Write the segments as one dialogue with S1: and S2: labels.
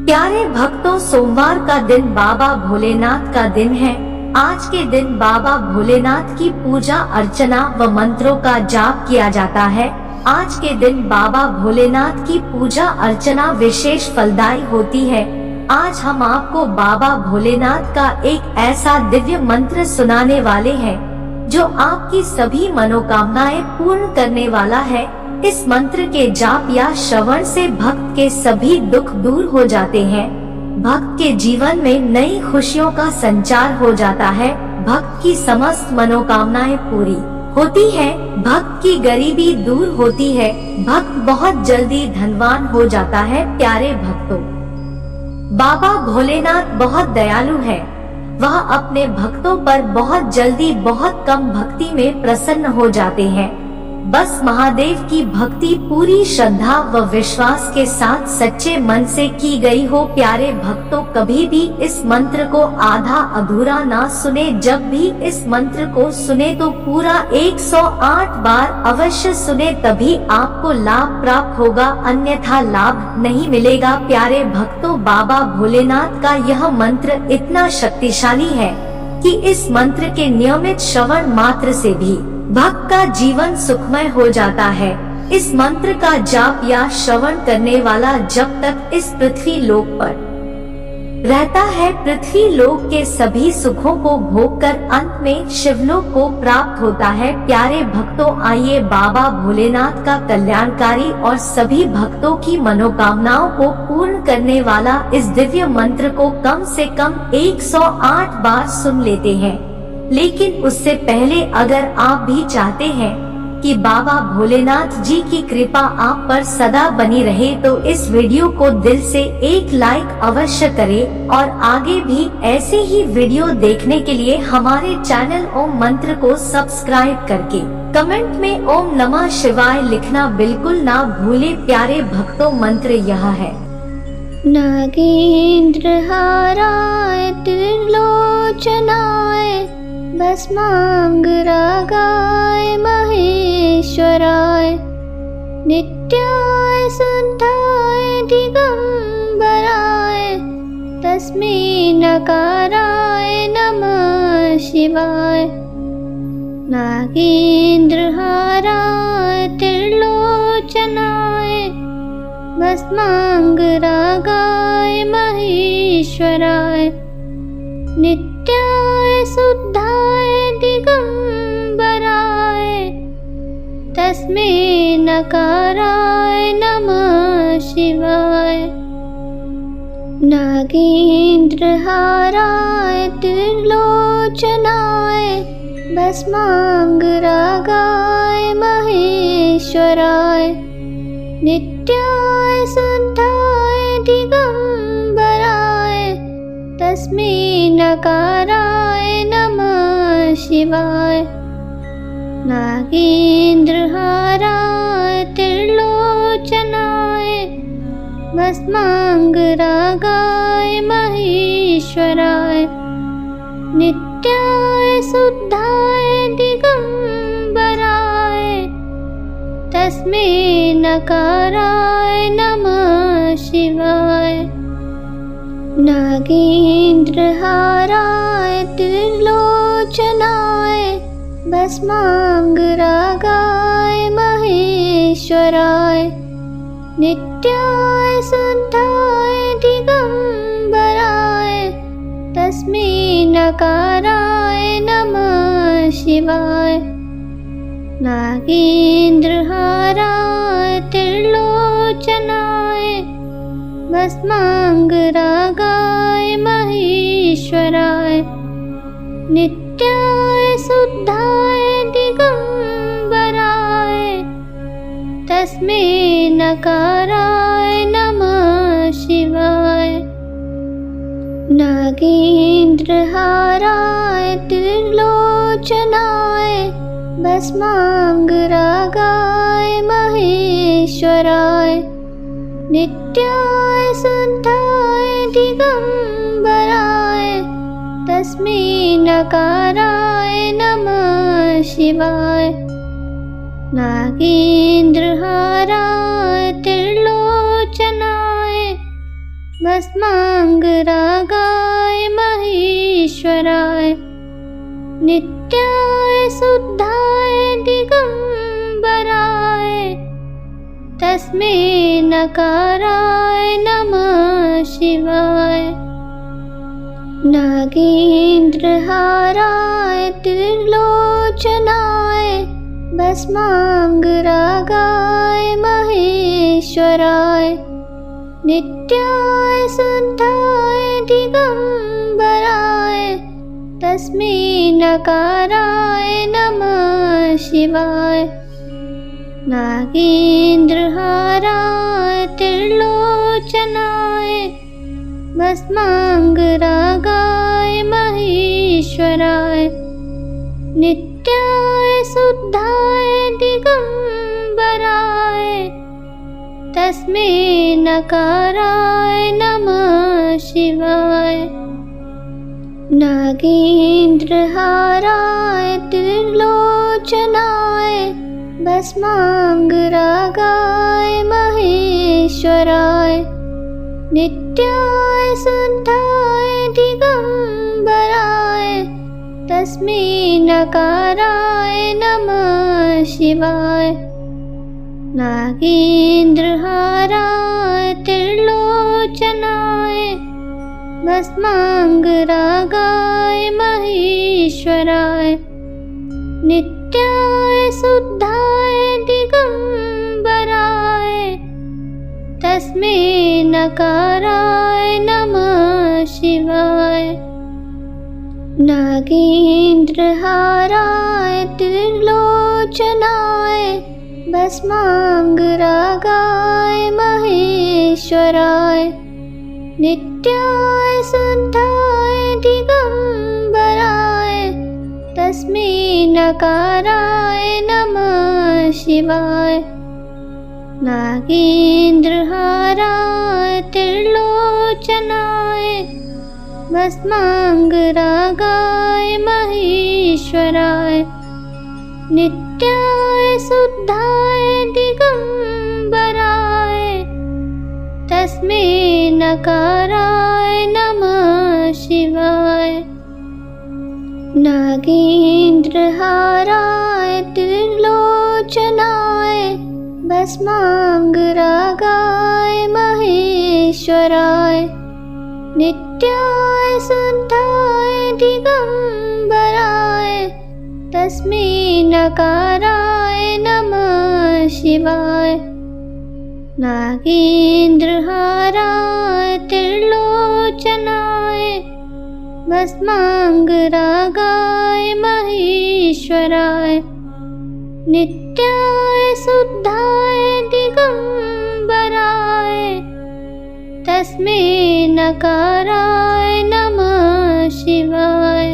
S1: प्यारे भक्तों, सोमवार का दिन बाबा भोलेनाथ का दिन है। आज के दिन बाबा भोलेनाथ की पूजा अर्चना व मंत्रों का जाप किया जाता है। आज के दिन बाबा भोलेनाथ की पूजा अर्चना विशेष फलदायी होती है। आज हम आपको बाबा भोलेनाथ का एक ऐसा दिव्य मंत्र सुनाने वाले हैं जो आपकी सभी मनोकामनाएं पूर्ण करने वाला है। इस मंत्र के जाप या श्रवण से भक्त के सभी दुख दूर हो जाते हैं। भक्त के जीवन में नई खुशियों का संचार हो जाता है। भक्त की समस्त मनोकामनाएं पूरी होती है। भक्त की गरीबी दूर होती है। भक्त बहुत जल्दी धनवान हो जाता है। प्यारे भक्तों, बाबा भोलेनाथ बहुत दयालु है। वह अपने भक्तों पर बहुत जल्दी बहुत कम भक्ति में प्रसन्न हो जाते हैं। बस महादेव की भक्ति पूरी श्रद्धा व विश्वास के साथ सच्चे मन से की गई हो। प्यारे भक्तों, कभी भी इस मंत्र को आधा अधूरा ना सुने। जब भी इस मंत्र को सुने तो पूरा 108 बार अवश्य सुने, तभी आपको लाभ प्राप्त होगा, अन्यथा लाभ नहीं मिलेगा। प्यारे भक्तों, बाबा भोलेनाथ का यह मंत्र इतना शक्तिशाली है कि इस मंत्र के नियमित श्रवण मात्र से भी भक्त का जीवन सुखमय हो जाता है। इस मंत्र का जाप या श्रवण करने वाला जब तक इस पृथ्वी लोक पर रहता है, पृथ्वी लोक के सभी सुखों को भोगकर अंत में शिवलोक को प्राप्त होता है। प्यारे भक्तों, आइए बाबा भोलेनाथ का कल्याणकारी और सभी भक्तों की मनोकामनाओं को पूर्ण करने वाला इस दिव्य मंत्र को कम से कम 108 बार सुन लेते हैं। लेकिन उससे पहले अगर आप भी चाहते हैं कि बाबा भोलेनाथ जी की कृपा आप पर सदा बनी रहे, तो इस वीडियो को दिल से एक लाइक अवश्य करें और आगे भी ऐसे ही वीडियो देखने के लिए हमारे चैनल ओम मंत्र को सब्सक्राइब करके कमेंट में ओम नमः शिवाय लिखना बिल्कुल ना भूले। प्यारे भक्तों, मंत्र यह है।
S2: नागेंद्र हाराय त्रिलोचनाय भस्मांगरागाय महेश्वराय नित्याय शुद्धाय दिगंबराय तस्मै नकाराय नमः शिवाय। नागेंद्रहाराय त्रिलोचनाय भस्मांगरागाय महेश्वराय नित्याय शुद्धाय दिगंबराय तस्मै नकाराय नमः शिवाय। नागेंद्रहाराय त्रिलोचनाय भस्मांगरागाय महेश्वराय नित्याय शुद्धाय दिगंबराय तस्मै नकाराय नमः शिवाय। नागेंद्रहाराय त्रिलोचनाय भस्मांगरागाय महेश्वराय नित्याय शुद्धाय दिगंबराय तस्मै नकाराय नमः शिवाय। नागेंद्रहाराय त्रिलोचनाय भस्मांगरागाय महेश्वराय नित्याय शुद्धाय दिगंबराय तस्मै नकाराय नमः शिवाय। नागेंद्रहाराय त्रिलोचनाय भस्मांगरागाय महेश्वराय नित्याय शुद्धाय दिगंबराय तस्मै नकाराय नमः शिवाय। नागेंद्रहाराय त्रिलोचनाय भस्मांगरागाय महेश्वराय नित्याय शुद्धाय दिगंबराय तस्मै नकाराय नमः शिवाय। नागेंद्रहाराय त्रिलोचनाय भस्माङ्गरागाय महेश्वराय नित्याय शुद्धाय दिगम्बराय तस्मै नकाराय नमः शिवाय। नागेन्द्रहाराय त्रिलोचनाय भस्माङ्गरागाय महेश्वराय नित्याय शुद्धाय दिगम्बराय तस्मै नकाराय नमः शिवाय। नागेन्द्रहाराय त्रिलोचनाय भस्माङ्गरागाय महेश्वराय नित्याय शुद्धाय दिगम्बराय तस्मै नकाराय नमः शिवाय। नागेन्द्रहाराय त्रिलोचनाय भस्माङ्गरागाय महेश्वराय नित्याय शुद्धाय दिगम्बराय तस्मै नकाराय नमः शिवाय। नागेन्द्रहाराय त्रिलोचनाय भस्माङ्गरागाय महेश्वराय नित्याय शुद्धाय दिगम्बराय तस्मै नकाराय नमः शिवाय। नागेन्द्रहाराय त्रिलोचनाय भस्माङ्गरागाय महेश्वराय नित्याय शुद्धाय दिगम्बराय तस्मै नकाराय नमः शिवाय। नागेन्द्रहाराय त्रिलोचनाय भस्माङ्गरागाय महेश्वराय नित्याय शुद्धाय दिगम्बराय तस्मै नकाराय नमः शिवाय। नागेन्द्रहाराय त्रिलोचनाय भस्माङ्गरागाय महेश्वराय नित्याय शुद्धाय दिगम्बराय तस्मै नकाराय नमः शिवाय। नागेन्द्रहाराय त्रिलोचनाय भस्माङ्गरागाय महेश्वराय नित्याय शुद्धाय दिगम्बराय तस्मै नकाराय नमः शिवाय।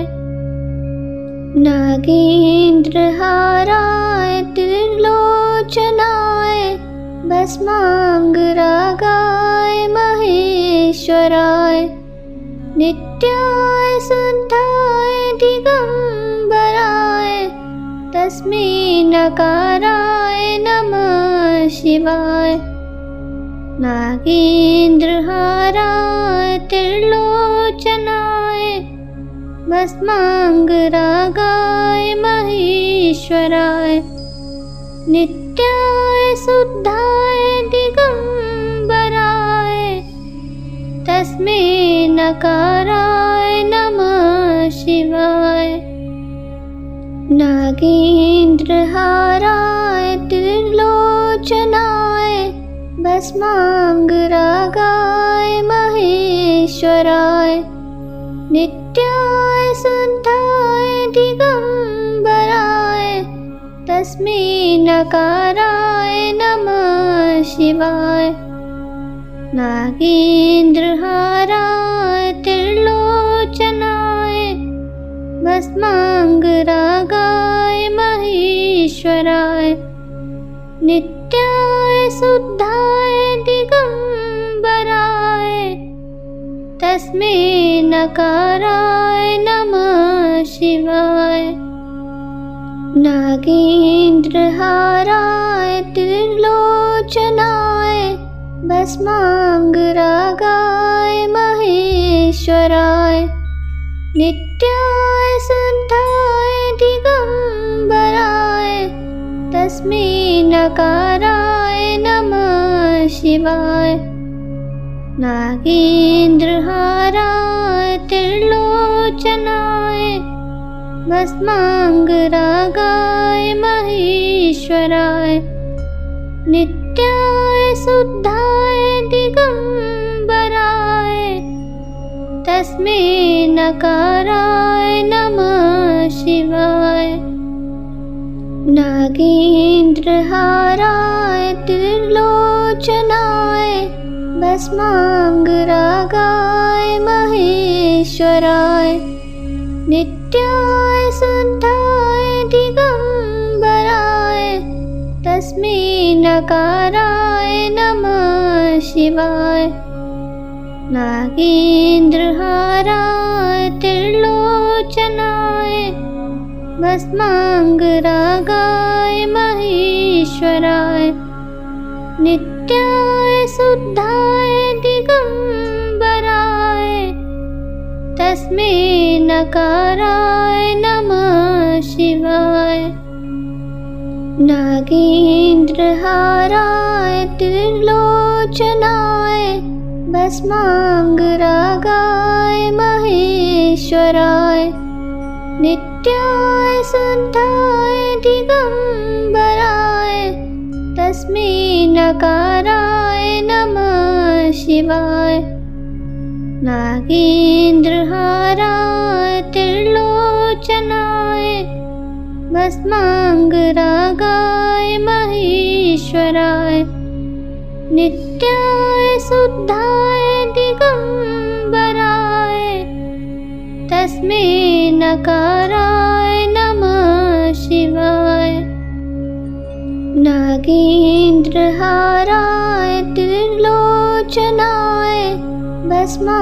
S2: नागेन्द्रहाराय त्रिलोचनाय भस्माङ्गरागाय महेश्वराय नित्याय शुद्धाय दिगम्बराय तस्मै नकाराय नमः शिवाय। नागेन्द्रहाराय त्रिलोचनाय भस्माङ्गरागाय महेश्वराय नित्याय शुद्धाय दिगम्बराय तस्मै नकाराय नमः शिवाय। नागेन्द्रहाराय त्रिलोचनाय भस्माङ्गरागाय महेश्वराय नित्याय शुद्धाय दिगम्बराय तस्मै नकाराय नमः शिवाय। नागेन्द्रहाराय त्रिलोचनाय भस्माङ्गरागाय महेश्वराय नित्याय शुद्धाय दिगम्बराय तस्मै नकाराय नमः शिवाय। नागेन्द्रहाराय त्रिलोचनाय भस्माङ्गरागाय महेश्वराय नित्याय शुद्धाय दिगम्बराय तस्मै नकाराय नमः शिवाय। नागेन्द्रहाराय त्रिलोचनाय भस्माङ्गरागाय महेश्वराय नित्याय शुद्धाय दिगम्बराय तस्मै नकाराय नमः शिवाय। नागेन्द्रहाराय त्रिलोचनाय भस्माङ्गरागाय महेश्वराय नित्याय शुद्धाय दिगम्बराय तस्मै नकाराय नमः शिवाय। नागेन्द्रहाराय त्रिलोचनाय भस्माङ्गरागाय महेश्वराय नित्याय शुद्धाय दिगम्बराय तस्मै नकाराय नमः शिवाय। नागेन्द्रहाराय त्रिलोचनाय भस्माङ्गरागाय महेश्वराय नित्याय शुद्धाय दिगम्बराय तस्मै नकाराय नमः शिवाय। नागेन्द्रहाराय त्रिलोचनाय भस्माङ्गरागाय महेश्वराय नित्याय शुद्धाय दिगम्बराय तस्मै नकाराय नमः शिवाय। नागेन्द्रहाराय त्रिलोचनाय भस्माङ्गरागाय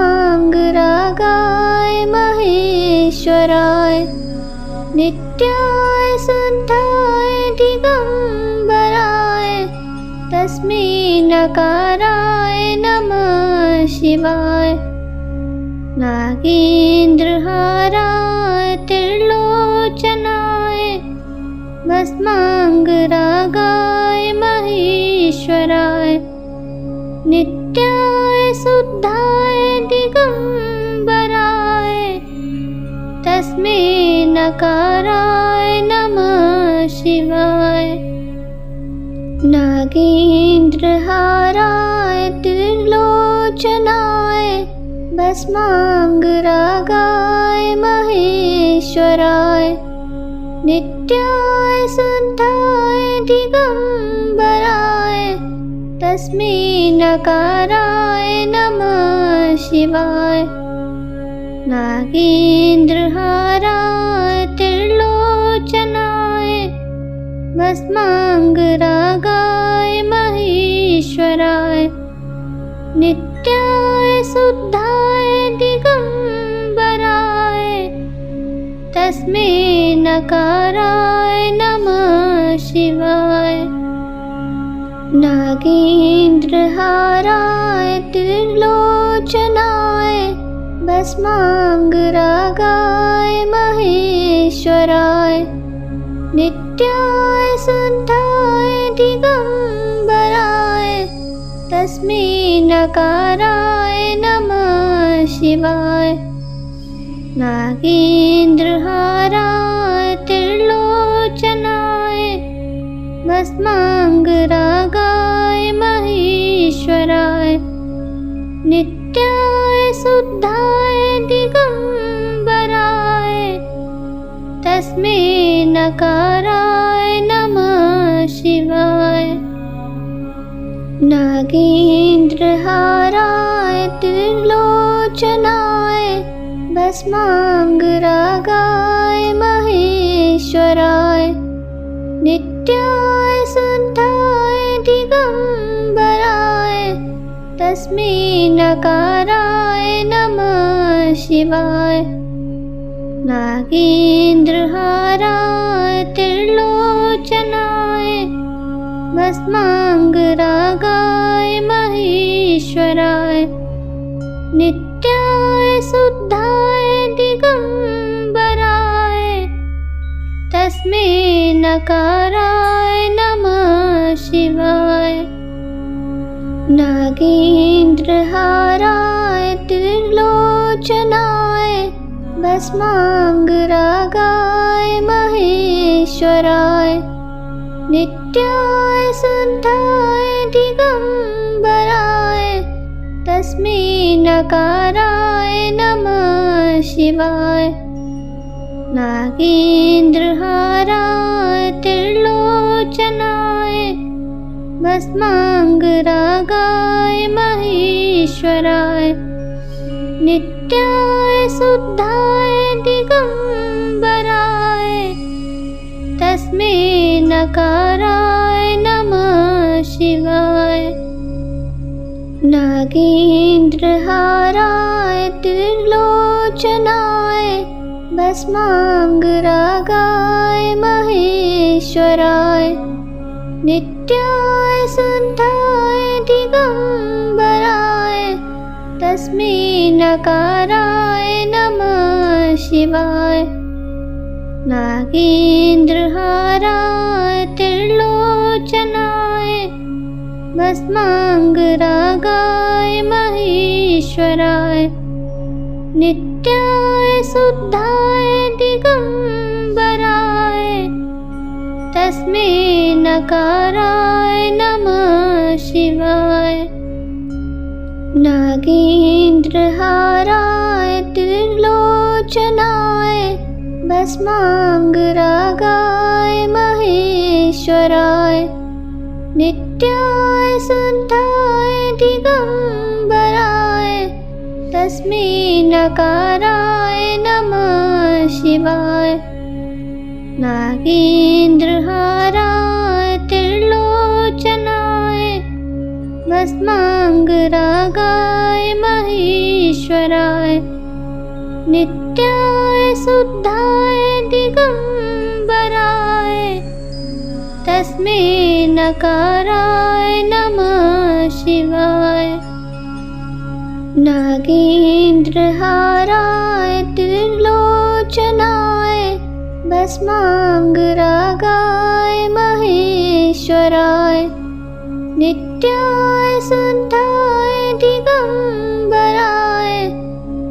S2: महेश्वराय नित्याय शुद्धाय दिगम्बराय तस्मै नकाराय नमः शिवाय। नागेन्द्रहाराय त्रिलोचनाय भस्माङ्गरागाय महेश्वराय नित्याय शुद्धाय दिगम्बराय तस्मै नकाराय नमः शिवाय। नागेन्द्रहाराय त्रिलोचनाय भस्माङ्गरागाय महेश्वराय नित्याय शुद्धाय दिगम्बराय तस्मै नकाराय नमः शिवाय। नागेन्द्रहाराय त्रिलोचनाय भस्माङ्गरागाय महेश्वराय नित्याय शुद्धाय दिगम्बराय तस्मै नकाराय नमः शिवाय। नागेन्द्रहाराय त्रिलोचनाय भस्माङ्गरागाय महेश्वराय नित्याय शुद्धाय दिगम्बराय तस्मै नकाराय नमः शिवाय। नागेन्द्रहाराय त्रिलोचनाय भस्माङ्गरागाय महेश्वराय नित्याय शुद्धाय दिगम्बराय तस्मै नकाराय नमः शिवाय। नागेन्द्रहाराय त्रिलोचनाय भस्माङ्गरागाय महेश्वराय नित्याय शुद्धाय दिगम्बराय तस्मै नकाराय नमः शिवाय। नागेन्द्रहाराय त्रिलोचनाय भस्माङ्गरागाय महेश्वराय महेश्वराय नित्याय शुद्धाय दिगंबराय तस्मै नकाराय नमः शिवाय नागेन्द्रहाराय त्रिलोचनाय भस्मांगरागाय महेश्वराय नित्याय शुद्धाय दिगंबराय तस्मै नकाराय नमः शिवाय नागेन्द्रहाराय त्रिलोचनाय भस्मांगरागाय महेश्वराय नित्याय शुद्धाय दिगंबराय तस्मै नकाराय नमः शिवाय नागेन्द्रहाराय त्रिलोचनाय भस्मांगरागाय महेश्वराय नित्याय शुद्धाय दिगंबराय तस्मै नकाराय नमः शिवाय नागेन्द्रहाराय त्रिलोचनाय भस्मांगरागाय महेश्वराय नित्याय शुद्धाय दिगंबराय तस्मै नकाराय नमः शिवाय नागेन्द्रहाराय त्रिलोचनाय भस्मांगरागाय महेश्वराय नित्याय शुद्धाय दिगंबराय तस्मै नकाराय नमः शिवाय नागेन्द्रहाराय त्रिलोचनाय भस्मांगरागाय महेश्वराय नित्याय शुद्धाय दिगंबराय तस्मै नकाराय नमः शिवाय नागेन्द्रहाराय त्रिलोचनाय भस्मांगरागाय महेश्वराय नित्याय शुद्धाय दिगंबराय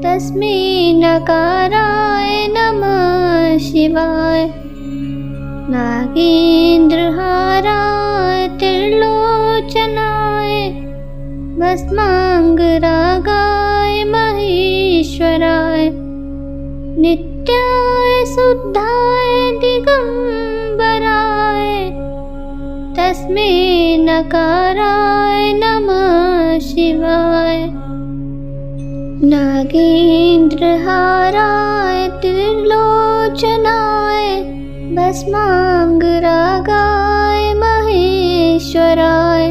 S2: तस्मै नकाराय नमः शिवाय नागेन्द्रहाराय त्रिलोचनाय भस्मांगरागाय महेश्वराय नित्याय शुद्धाय दिगंबराय तस्मै नकाराय नमः शिवाय नागेन्द्रहाराय त्रिलोचनाय भस्मांगरागाय महेश्वराय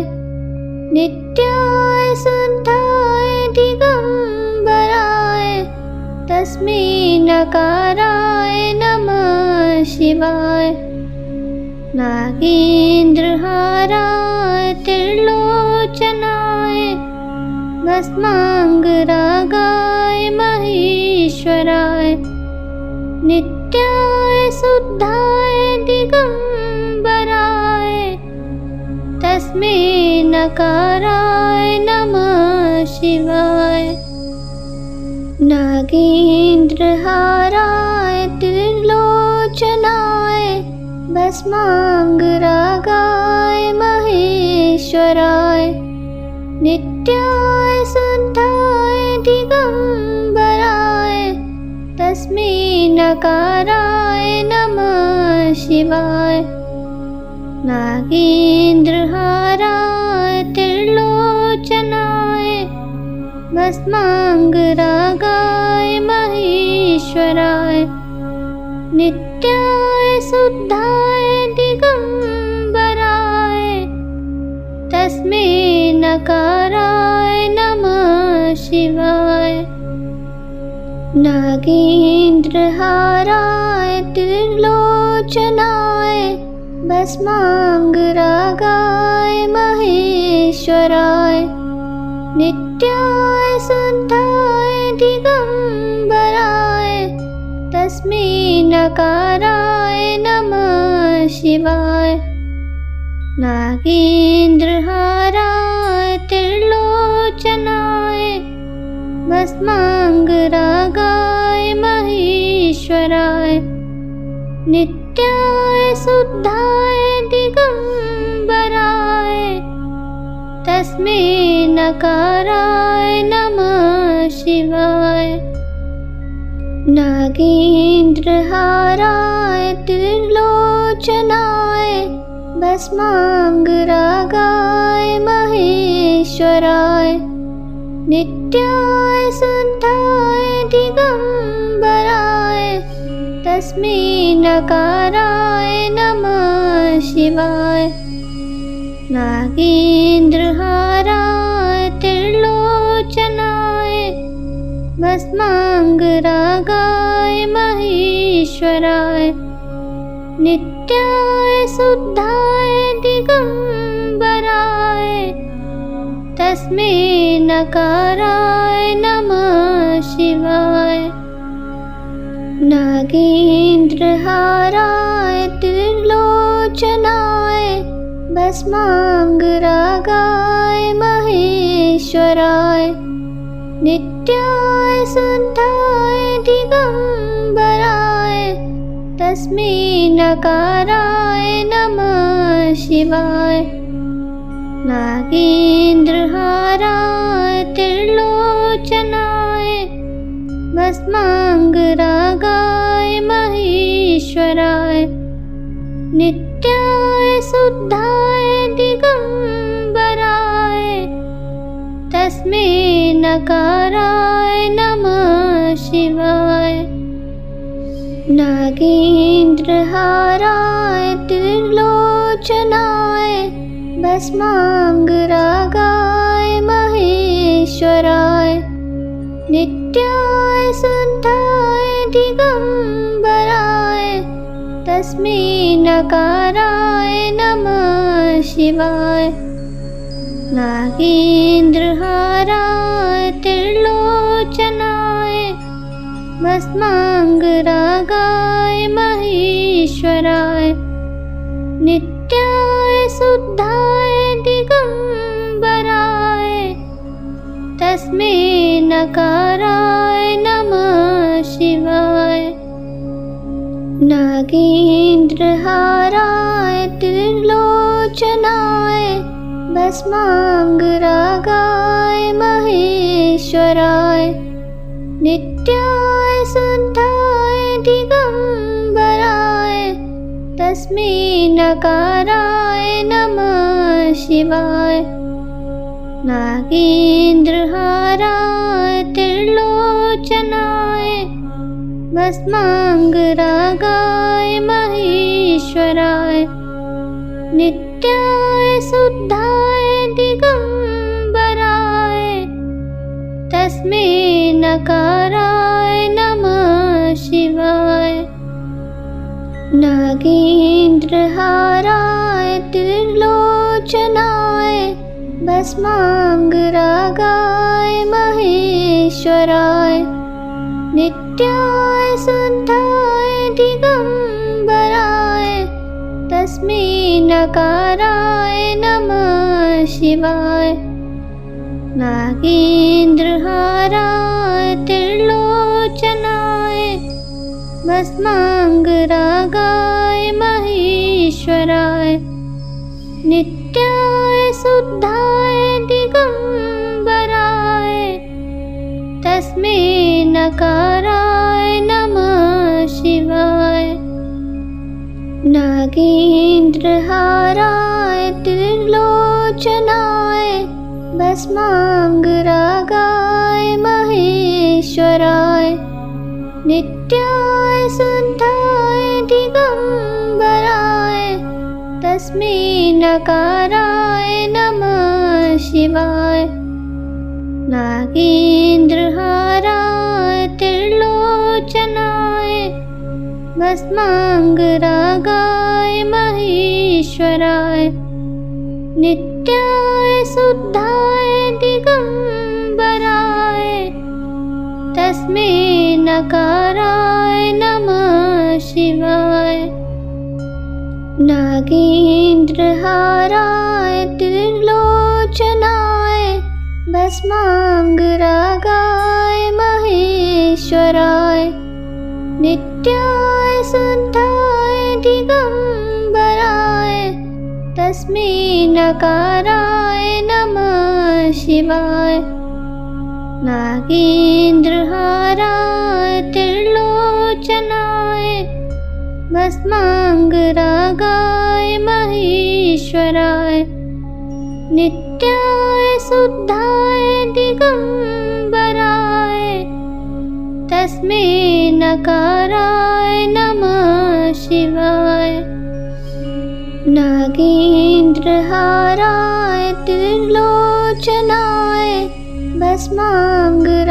S2: नित्याय शुद्धाय दिगंबराय तस्मै नकाराय नमः शिवाय नागेन्द्रहाराय त्रिलोचनाय भस्मांगरागाय महेश्वराय नित्याय शुद्धाय दिगंबराय तस्मै नकाराय नमः शिवाय नागेन्द्रहाराय त्रिलोचनाय भस्मांगरागाय महेश्वराय नित्याय शुद्धाय दिगंबराय तस्मै नकाराय नमः शिवाय नागेन्द्रहाराय त्रिलोचनाय भस्मांगरागाय महेश्वराय नित्याय शुद्धाय दिगंबराय तस्मै नकाराय नमः शिवाय नागेन्द्रहाराय त्रिलोचनाय भस्मांगरागाय महेश्वराय नित्याय शुद्धाय दिगंबराय तस्मै नकाराय नमः शिवाय। नागेन्द्रहाराय त्रिलोचनाय भस्मांगरागाय महेश्वराय नित्याय शुद्धाय दिगंबराय तस्मै नकाराय नमः शिवाय। नागेन्द्रहाराय त्रिलोचनाय भस्मांगरागाय महेश्वराय नित्याय शुद्धाय दिगंबराय तस्मै नकाराय नमः शिवाय। नागेन्द्रहाराय त्रिलोचनाय भस्मांगरागाय महेश्वराय नित्याय शुद्धाय दिगंबराय तस्मै नकाराय नमः शिवाय। नागेन्द्रहाराय त्रिलोचनाय भस्मांगरागाय महेश्वराय नित्याय शुद्धाय दिगंबराय तस्मै नकाराय नमः शिवाय। नागेन्द्रहाराय त्रिलोचनाय भस्मांगरागाय महेश्वराय नित्याय शुद्धाय दिगंबराय तस्मै नकाराय नमः शिवाय। नागेन्द्रहाराय त्रिलोचनाय भस्मांगरागाय महेश्वराय नित्याय शुद्धाय दिगंबराय तस्मै नकाराय नमः शिवाय। नागेन्द्रहाराय त्रिलोचनाय भस्मांगरागाय महेश्वराय नित्याय शुद्धाय दिगंबराय तस्मै नकाराय नमः शिवाय। नागेन्द्रहाराय त्रिलोचनाय भस्मांगरागाय महेश्वराय नित्याय शुद्धाय दिगंबराय तस्मै नकाराय नमः शिवाय। नागेन्द्रहाराय त्रिलोचनाय भस्मांगरागाय महेश्वराय नित्याय शुद्धाय दिगंबराय तस्मै नकाराय नमः शिवाय। नागेन्द्रहाराय त्रिलोचनाय भस्मांगरागाय महेश्वराय नित्याय शुद्धाय दिगंबराय तस्मै नकाराय नमः शिवाय। नागेन्द्रहाराय त्रिलोचनाय भस्मांगरागाय महेश्वराय नित्याय शुद्धाय दिगंबराय तस्मै नकाराय नमः शिवाय। नागेन्द्रहाराय त्रिलोचनाय भस्मांगरागाय महेश्वराय नित्याय शुद्धाय दिगंबराय तस्मै नकाराय नमः शिवाय। नागेन्द्रहाराय त्रिलोचनाय भस्मांगरागाय महेश्वराय नित्याय शुद्धाय दिगंबराय तस्मै नकाराय नमः शिवाय। नागेन्द्रहाराय त्रिलोचनाय भस्मांगरागाय महेश्वराय नित्याय शुद्धाय दिगंबराय तस्मै नकाराय नमः शिवाय। नागेन्द्रहाराय त्रिलोचनाय भस्मांगरागाय महेश्वराय नित्याय शुद्धाय दिगंबराय तस्मै नकाराय नमः शिवाय। नागेन्द्रहाराय त्रिलोचनाय भस्मांगरागाय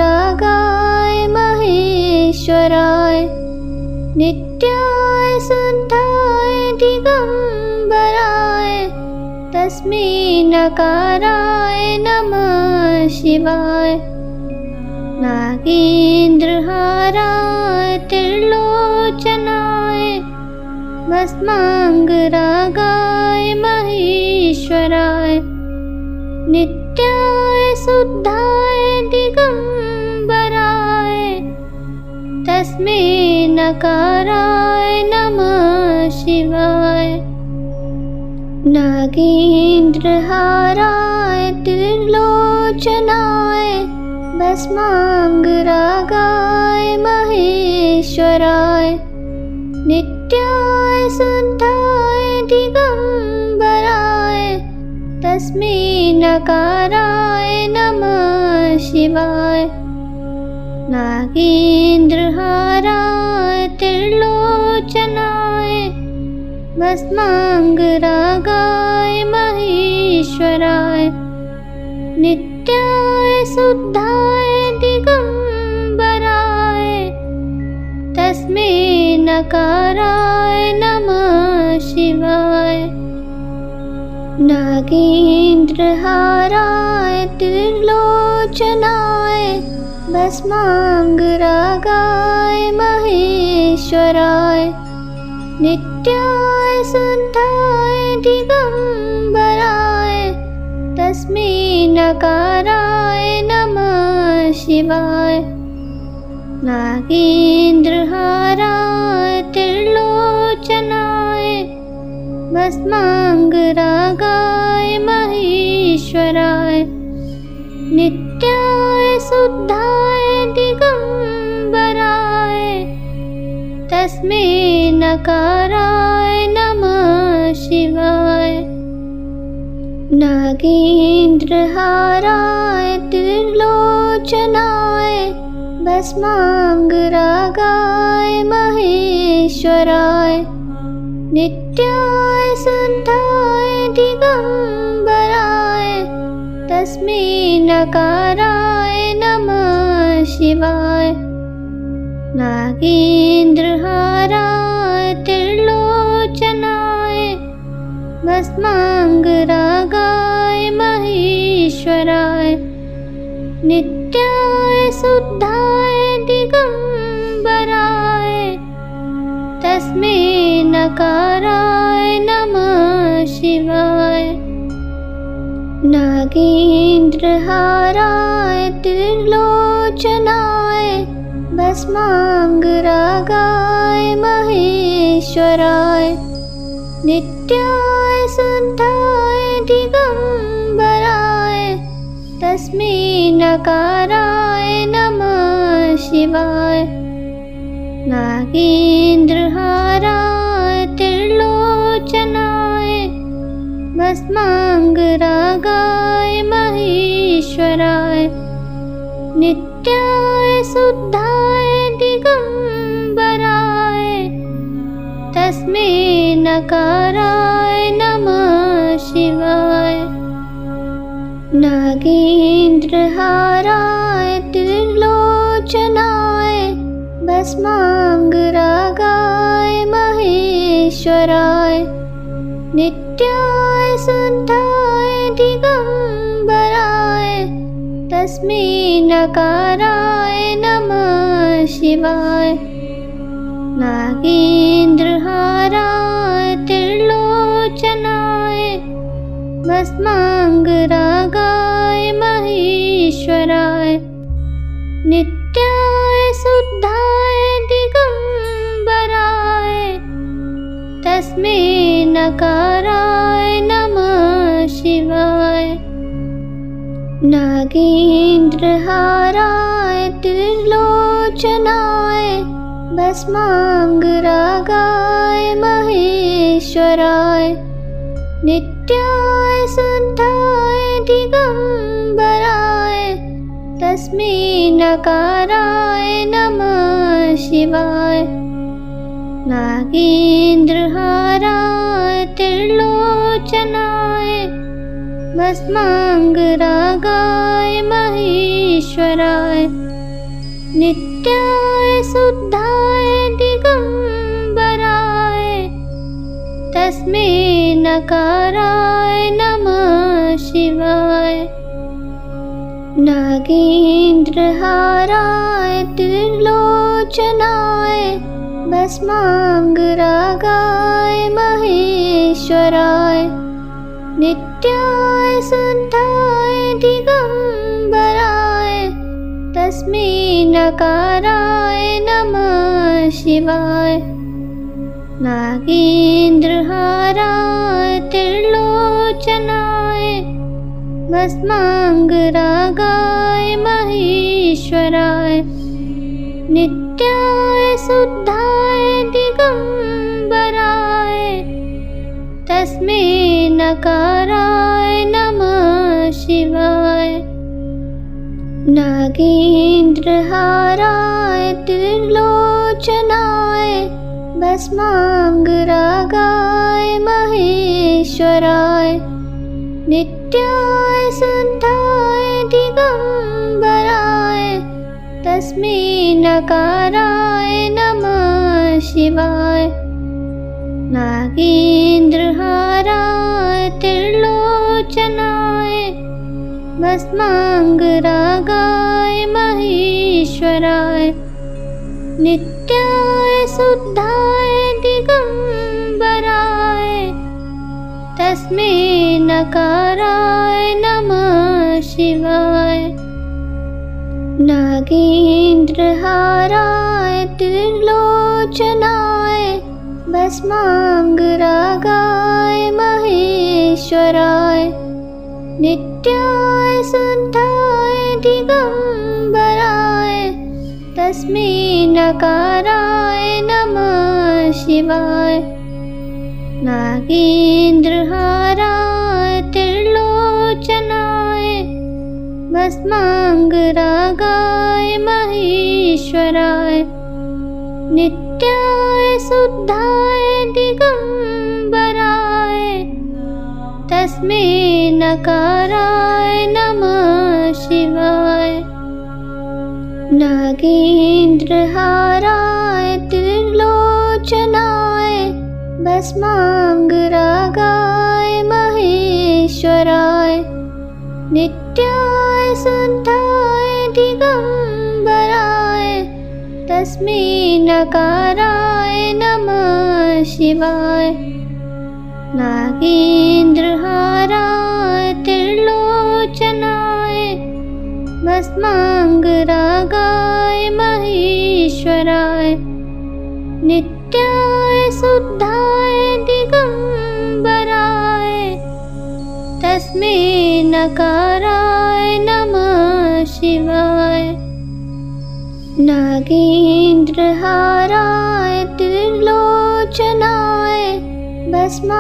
S2: महेश्वराय नित्याय शुद्धाय दिगंबराय तस्मै नकाराय नमः शिवाय। नागेन्द्रहाराय त्रिलोचनाय भस्मांगरागाय महेश्वराय नित्याय शुद्धाय दिगंबराय तस्मै नकाराय नमः शिवाय। नागेन्द्रहाराय त्रिलोचनाय भस्मांगरागाय महेश्वराय नित्याय शुद्धाय दिगंबराय तस्मै नकाराय नमः शिवाय। नागेन्द्रहाराय त्रिलोचनाय भस्मांगरागाय महेश्वराय नित्याय शुद्धाय दिगंबराय तस्मै नकाराय नमः शिवाय। नागेन्द्रहाराय त्रिलोचनाय भस्मांगरागाय महेश्वराय नित्याय शुद्धाय दिगंबराय तस्मै नकाराय नमः शिवाय। नागेन्द्रहाराय त्रिलोचनाय भस्मांगरागाय महेश्वराय नित्याय शुद्धाय दिगंबराय तस्मै नकाराय नमः शिवाय। नागेन्द्रहाराय त्रिलोचनाय भस्मांगरागाय महेश्वराय नित्याय शुद्धाय दिगंबराय तस्मै नकाराय नमः शिवाय। नागेन्द्रहाराय त्रिलोचनाय भस्मांगरागाय महेश्वराय नित्याय शुद्धाय दिगंबराय तस्मै नकाराय नमः शिवाय। नागेन्द्रहाराय त्रिलोचनाय भस्मांगरागाय महेश्वराय नित्याय शुद्धाय दिगंबराय तस्मै नकाराय नमः शिवाय। नागेन्द्रहाराय त्रिलोचनाय भस्मांगरागाय महेश्वराय नित्याय शुद्धाय दिगंबराय तस्मै नकाराय नमः शिवाय। नागेन्द्रहाराय त्रिलोचनाय भस्मांगरागाय महेश्वराय नित्याय शुद्धाय दिगंबराय तस्मै नकाराय नमः शिवाय। नागेन्द्रहाराय त्रिलोचनाय भस्माङ्गरागाय महेश्वराय नित्याय शुद्धाय दिगम्बराय तस्मै नकाराय नमः शिवाय। नागेन्द्रहाराय त्रिलोचनाय भस्माङ्गरागाय महेश्वराय नित्याय शुद्धाय दिगम्बराय तस्मै नकाराय नमः शिवाय। नागेन्द्रहाराय त्रिलोचनाय भस्माङ्गरागाय महेश्वराय नित्याय शुद्धाय दिगम्बराय तस्मै नकाराय नमः शिवाय। नागेन्द्रहाराय त्रिलोचनाय भस्माङ्गरागाय महेश्वराय नित्याय शुद्धाय दिगम्बराय तस्मै नकाराय नमः शिवाय। नागेन्द्रहाराय त्रिलोचनाय भस्माङ्गरागाय महेश्वराय नित्याय शुद्धाय दिगम्बराय तस्मै नकाराय नमः शिवाय। नागेन्द्रहाराय त्रिलोचनाय भस्माङ्गरागाय महेश्वराय नित्याय शुद्धाय दिगम्बराय तस्मै नकाराय नमः शिवाय। नागेन्द्रहाराय त्रिलोचनाय भस्माङ्गरागाय महेश्वराय नित्याय शुद्धाय दिगम्बराय तस्मै नकाराय नमः शिवाय। नागेन्द्रहाराय त्रिलोचनाय भस्माङ्गरागाय महेश्वराय नित्याय शुद्धाय दिगम्बराय तस्मै नकाराय नमः शिवाय। नागेन्द्रहाराय त्रिलोचनाय भस्माङ्गरागाय महेश्वराय नित्याय शुद्धाय दिगम्बराय तस्मै नकाराय नमः शिवाय। नागेन्द्रहाराय त्रिलोचनाय भस्माङ्गरागाय महेश्वराय नित्याय शुद्धाय दिगम्बराय तस्मै नकाराय नमः शिवाय। नागेन्द्रहाराय त्रिलोचनाय भस्माङ्गरागाय महेश्वराय नित्याय शुद्धाय दिगम्बराय तस्मै नकाराय नमः शिवाय। नागेन्द्रहाराय त्रिलोचनाय भस्माङ्गरागाय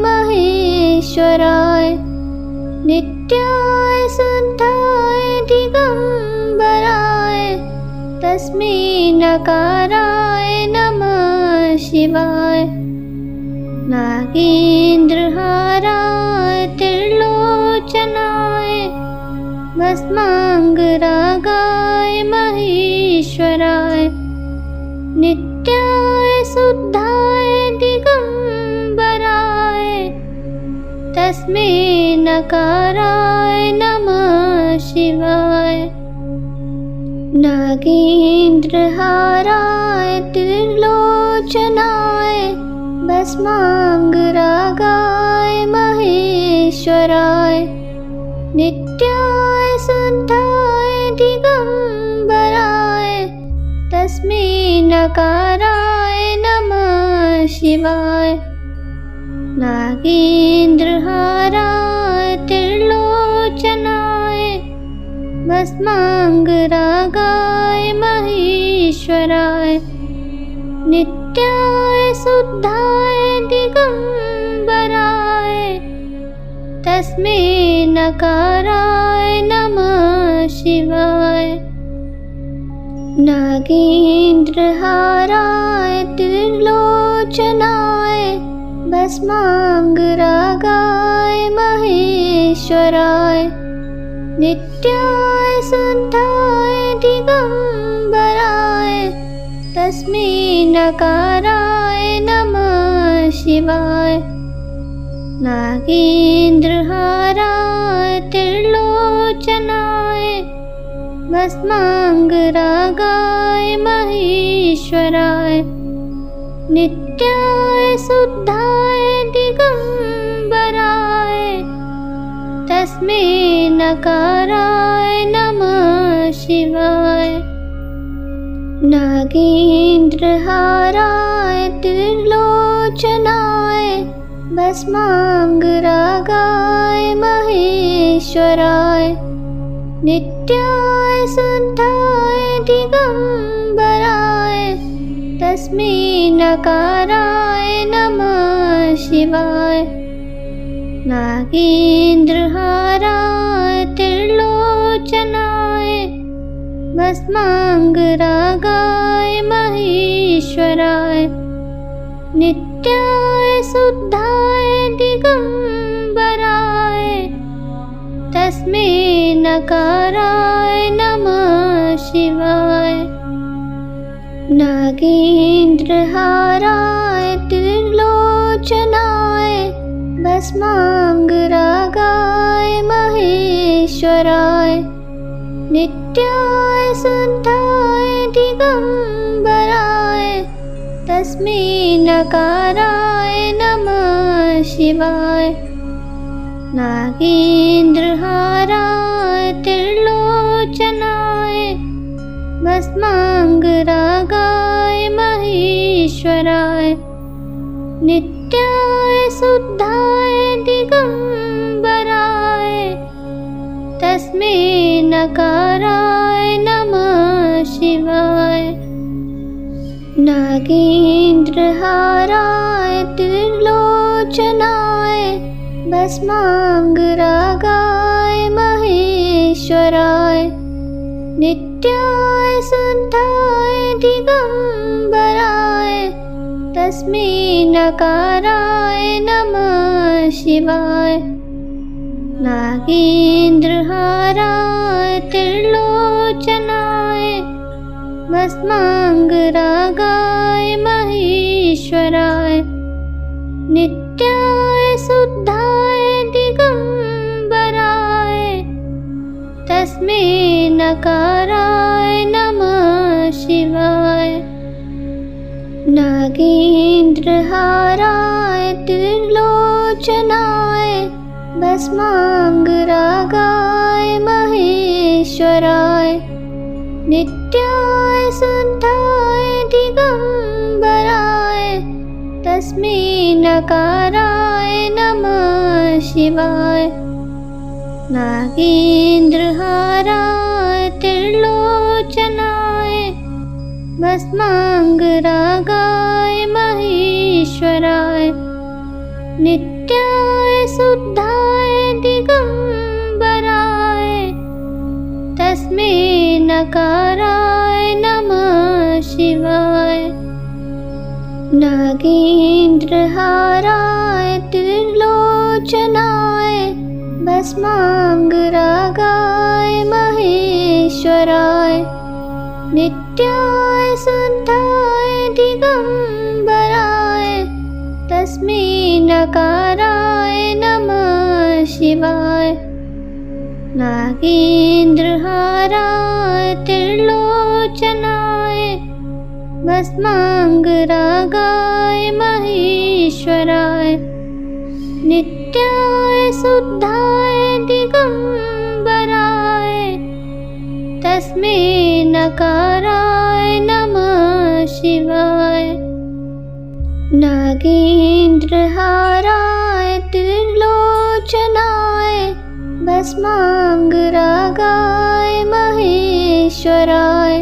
S2: महेश्वराय नित्याय शुद्धाय दिगम्बराय तस्मै नकाराय नमः शिवाय। नागेन्द्रहाराय त्रिलोचनाय भस्माङ्गरागाय महेश्वराय नित्याय शुद्धाय दिगम्बराय तस्मै नकाराय नमः शिवाय। नागेन्द्रहाराय त्रिलोचनाय भस्माङ्गरागाय महेश्वराय नित्याय शुद्धाय दिगम्बराय तस्मै नकाराय नमः शिवाय। नागेन्द्रहाराय त्रिलोचनाय भस्माङ्गरागाय महेश्वराय नित्याय शुद्धाय दिगम्बराय तस्मै नकाराय नमः शिवाय। नागेन्द्रहाराय त्रिलोचनाय भस्माङ्गरागाय महेश्वराय नित्याय शुद्धाय दिगम्बराय तस्मै नकाराय नमः शिवाय। नागेन्द्रहाराय त्रिलोचनाय भस्माङ्गरागाय महेश्वराय नित्याय शुद्धाय दिगम्बराय तस्मै नकाराय नमः शिवाय। नागेन्द्रहाराय त्रिलोचनाय भस्माङ्गरागाय महेश्वराय नित्याय शुद्धाय दिगम्बराय तस्मै नकाराय नमः शिवाय। नागेन्द्रहाराय त्रिलोचनाय भस्माङ्गरागाय महेश्वराय नित्याय शुद्धाय दिगम्बराय तस्मै नकाराय नमः शिवाय। नागेन्द्रहाराय त्रिलोचनाय भस्माङ्गरागाय महेश्वराय नित्याय शुद्धाय दिगम्बराय तस्मै नकाराय नमः शिवाय। नागेन्द्रहाराय त्रिलोचनाय भस्माङ्गरागाय महेश्वराय नित्याय शुद्धाय दिगम्बराय तस्मै नकाराय नमः शिवाय। नागेन्द्रहाराय त्रिलोचनाय भस्माङ्गरागाय महेश्वराय नित्याय शुद्धाय दिगम्बराय तस्मै नकाराय नमः शिवाय। नागेन्द्रहाराय त्रिलोचनाय भस्माङ्गरागाय महेश्वराय नित्याय शुद्धाय दिगम्बराय तस्मै नकाराय नमः शिवाय। नागेन्द्रहाराय त्रिलोचनाय भस्माङ्गरागाय महेश्वराय नित्याय शुद्धाय दिगम्बराय तस्मै नकाराय नमः शिवाय। नागेन्द्रहाराय त्रिलोचनाय भस्माङ्गरागाय महेश्वराय नित्याय शुद्धाय दिगम्बराय तस्मै नकाराय नमः शिवाय। नागेन्द्रहाराय त्रिलोचनाय भस्माङ्गरागाय महेश्वराय नित्याय शुद्धाय दिगम्बराय तस्मै नकाराय नमः शिवाय। नागेन्द्रहाराय त्रिलोचनाय भस्मांगरागाय महेश्वराय। नित्याय शुद्धाय दिगंबराय तस्मै नकाराय नमः शिवाय। नागेन्द्रहाराय त्रिलोचनाय भस्मांगरागाय महेश्वराय।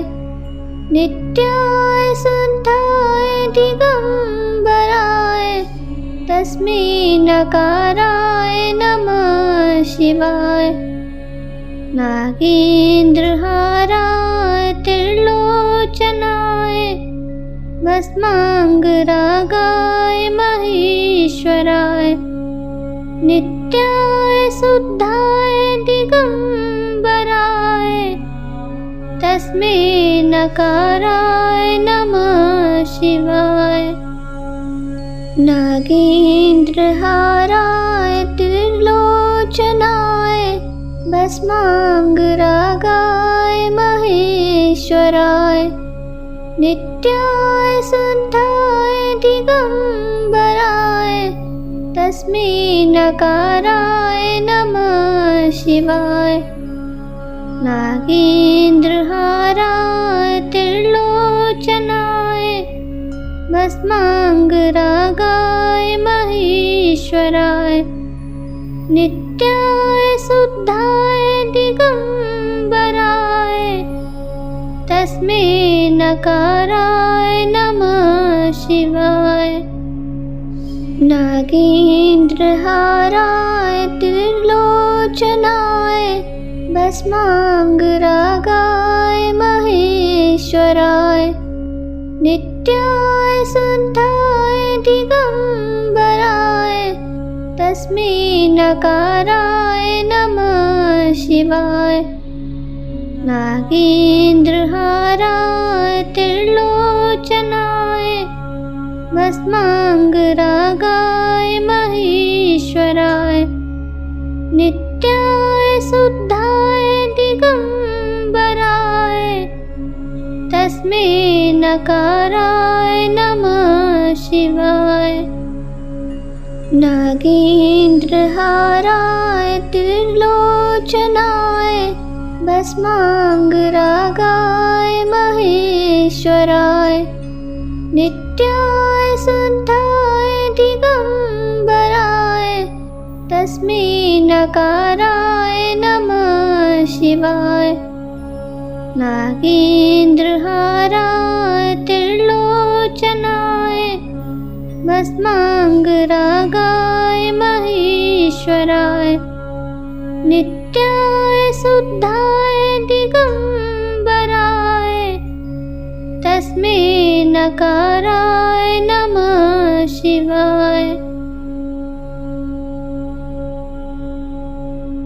S2: नित्याय शुद्धाय दिगंबराय तस्मै नकाराय नमः शिवाय। नागेन्द्रहाराय त्रिलोचनाय भस्मांगरागाय महेश्वराय। नित्याय शुद्धाय दिगंबराय तस्मै नकाराय नमः शिवाय। नागेन्द्रहाराय त्रिलोचनाय भस्मांगरागाय महेश्वराय। नित्याय शुद्धाय दिगंबराय तस्मै नकाराय नमः शिवाय। नागेन्द्रहाराय त्रिलोचनाय भस्मांगरागाय महेश्वराय। नित्याय शुद्धाय दिगंबराय तस्मै नकाराय नमः शिवाय। नागेन्द्रहाराय त्रिलोचनाय भस्मांगरागाय महेश्वराय। नित्याय शुद्धाय दिगंबराय तस्मै नकाराय नमः शिवाय। नागेन्द्रहाराय त्रिलोचनाय भस्मांगरागाय महेश्वराय। नित्याय शुद्धाय दिगंबराय तस्मै नकाराय नमः शिवाय। नागेन्द्रहाराय त्रिलोचनाय भस्मांगरागाय महेश्वराय। नित्याय शुद्धाय दिगंबराय तस्मै नकाराय नमः शिवाय। नागेन्द्रहाराय त्रिलोचनाय भस्मांगरागाय महेश्वराय। नित्याय शुद्धाय दिगंबराय तस्मै नकाराय नमः शिवाय।